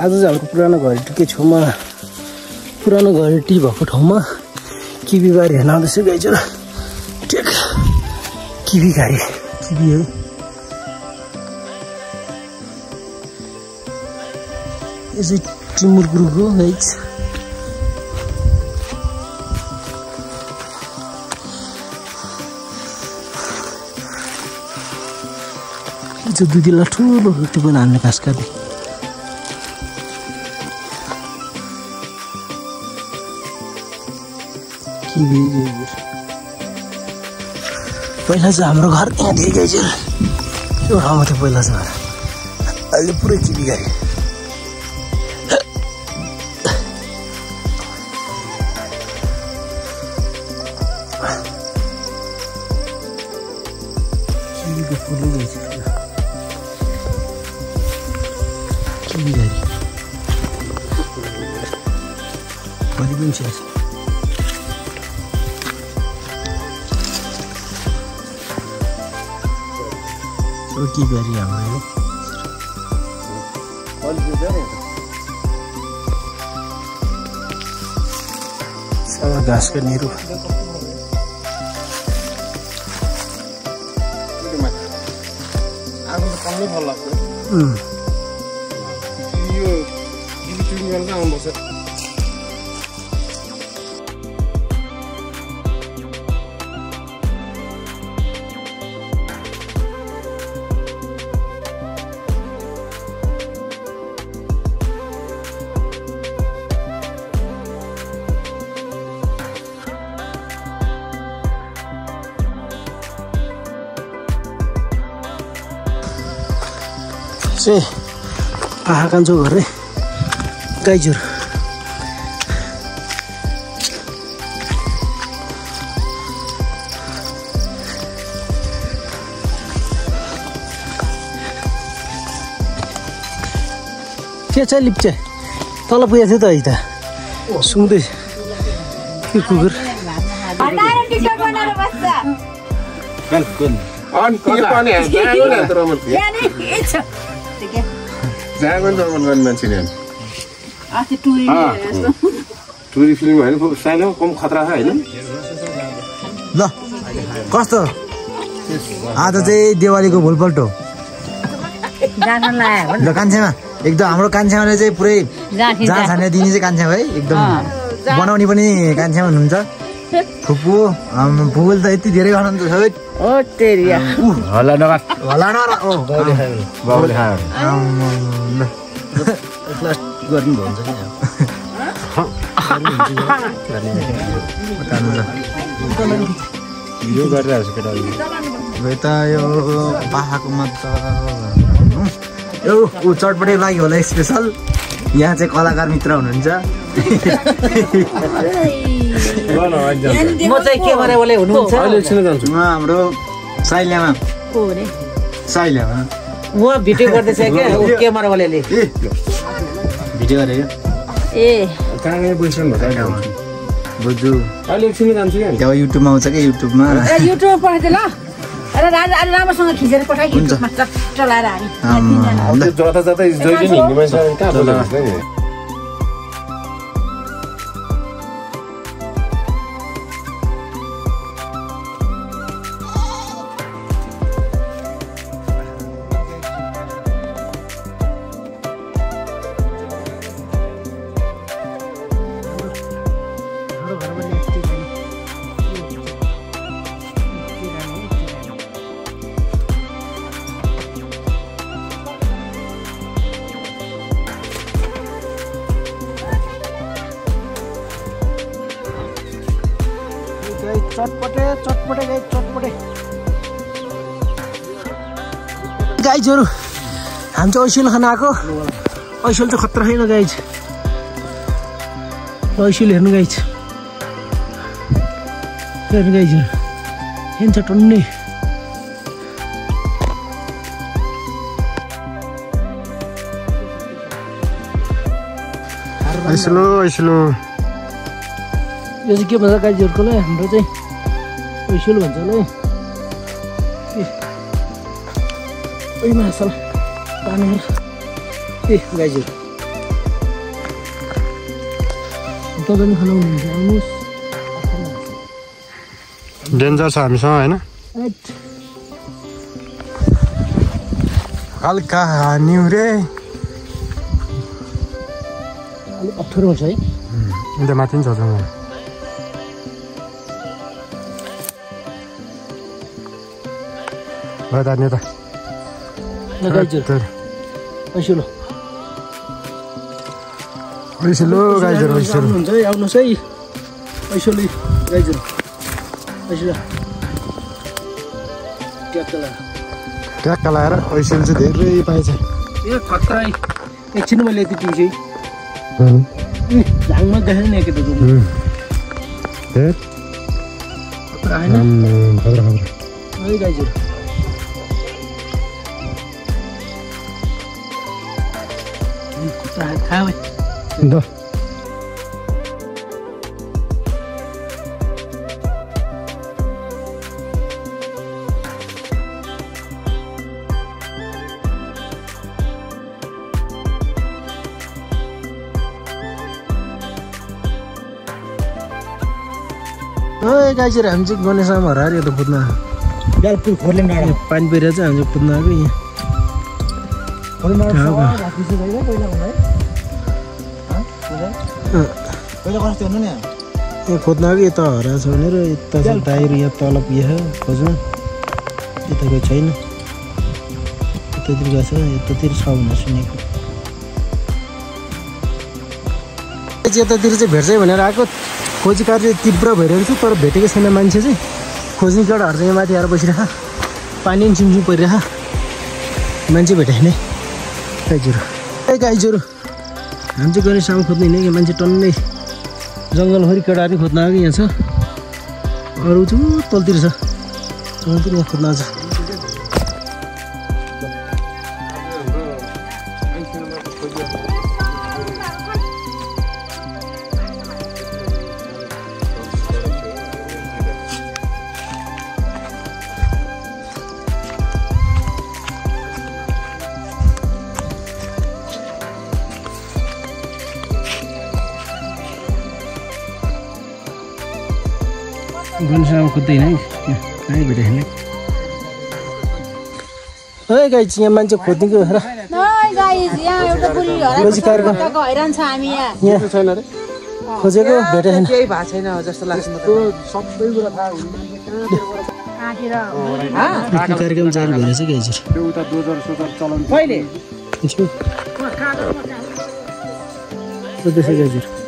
आज चाहिँ हाम्रो पुरानो घरेटीकै छेउमा पुरानो घरेटी भएको ठाउँमा किवी बारी हेर्न आउँदैछु गाइजहरु। टेक किवी गाडी किवी हो। यो चाहिँ टिमुर ग्रुप हो गाइज। यो चाहिँ दुधीलाई ठुलो त्यो पनि हाल्ने घाँस काट्ने। पहिला चाहिँ हाम्रो घर यहाँ थियो गाइजहरु। त्यो ठाउँमा थियो पहिला चाहिँ। अहिले पुरै किवी गाडी। किवीको फुल गाइजहरु। किवी गाडी पनि पनि छ। की बारी हाम्रो सारा घाँस काट्नेहरू। आगो त कमले फल लाग्छ। यो टिभी बेलका आउनुपर्छ। चाहिँ आहा कान्छो घर है गाइजहरु। के छ लिप्चे तल पुगेको थियो त है त सुँग्दै के कुकुर। टुरी फिल्म होइन सानो कम खतरा छ होइन। ल कस्तो आज चाहिँ दिवालीको भुलपल्टो ल कान्छेमा एकदम हाम्रो कान्छेमाले चाहिँ पुरै जहाँ छाने दिने चाहिँ कान्छेमा है एकदम बनाउने पनि कान्छेमा हुनुहुन्छ। फुपू फुल त यति धेरै खानुहुन्छ सबै। ओ तेरिया होला नगा होला न ओ बाउले खायो ल क्लास गर्नु भन्छ नि यो गरिरहेको छ केटाले। त यो पाहाको मत यो ऊ चटपटे लागि होला स्पेसल। यहाँ चाहिँ कलाकार मित्र हुनुहुन्छ। म चाहिँ के भरे बोले हुनुहुन्छ। अहिले एकछिन जान्छु म हाम्रो साइल्यामा साइल्यामा म भिडियो गर्दैछ के के मरे बोलेले भिडियो गरेको ए कहाँ गए बोइसन भयो बुझ्छु। अहिले एकछिन जान्छु क्या। त्यो युट्युबमा आउँछ क्या युट्युबमा युट्युबमा पठाइदिए ल। अरे राम्रोसँग खिचेर पठाइ युट्युबमा चलाएर हामी जता जता जहिले नि हिँड्ने मान्छे कहाँ बोल्छ नि। चटपटे चटपटे गाइज चटपटे गाइजहरु। हामी चाहिँ ऐसेल खान आएको। ऐसेल चाहिँ खतरा छैन गाइज। ऐसेल हेर्नु गाइज हेर्नु गाइजहरु हेर्छ टन्नै। ऐसलो ऐसलो यो चाहिँ के भन्छ गाइजहरुकोलाई हाम्रो चाहिँ ऐसेल भन्छ ल। ओइ मासल पानी ए गाइजहरु तपाईले खानुहुन्छ आउनुस् डेन्जर छ हामीसँग हैन हल्का हान्यौ रे अलिक अप्ठ्यारो हुन्छ है अन्त माथि पनि छ जङ्गल भयो त नेता ऐसिलो ऐसिलो गाइजहरु ऐसिलो हुन्छ है आउनुस् है ऐसिलो गाइजहरु ऐसिलो ट्याक्क लाएर ऐसिलो चाहिँ धेरै पाइन्छ ए खतरा एकछिन मैले यति पिउँछु झाङमा देखेन नि केटा है गाइजहरु खाऊ द गाइजहरु हामी चाहिँ गणेशमा हराएर यता कुद्न बेलपुर खोर्लेन डाँडा पानी परिरहेको चाहिँ हामी कुद्न आएको यहाँ खोर्लेन डाँडा राखी चाहिँ पहिला भन्दा है पहिला कस्तो हुनु नि यहाँ खोज्न आएको यता हराएको छ भनेर यता चाहिँ दाइहरू यहाँ तल यहाँ खोज्न यता कोही छैन यतातिर गएको छ यतातिर छ भनेर सुनेको यतातिर चाहिँ भेट्छ भनेर आएको खोजी कार्य तीव्र भइरहेको छ तर भेटेको छैन मान्छे चाहिँ खोज्ने केटाहरू चाहिँ यहाँ माथि आएर बसिरहेको पानी पनि सिमसिम परिरहेको मान्छे भेटेन गाइजहरु गाइजहरु हामी चाहिँ गणेशमा खोज्नु हिँडेको मान्छे टन्नै जङ्गलभरि केटाहरू खोज्न आएको यहाँ छ अरू चाहिँ तलतिर छ तलतिर यहाँ खोज्न आएको छ गणेशमा कुद्दैन है कहीँ भेटेन है गाइज यहाँ मान्छे खोज्नेको र हैरान छ हामी यहाँ खोजेको भेटेन केही भएको छैन जस्तो लाग्छ म त सबै कुरा थाहा हुन्छ कार्यक्रम चालु भइरहेछ गाइजहरु उता दोजर सोजर चलाउनु कहिले सोध्दैछ गाइजहरु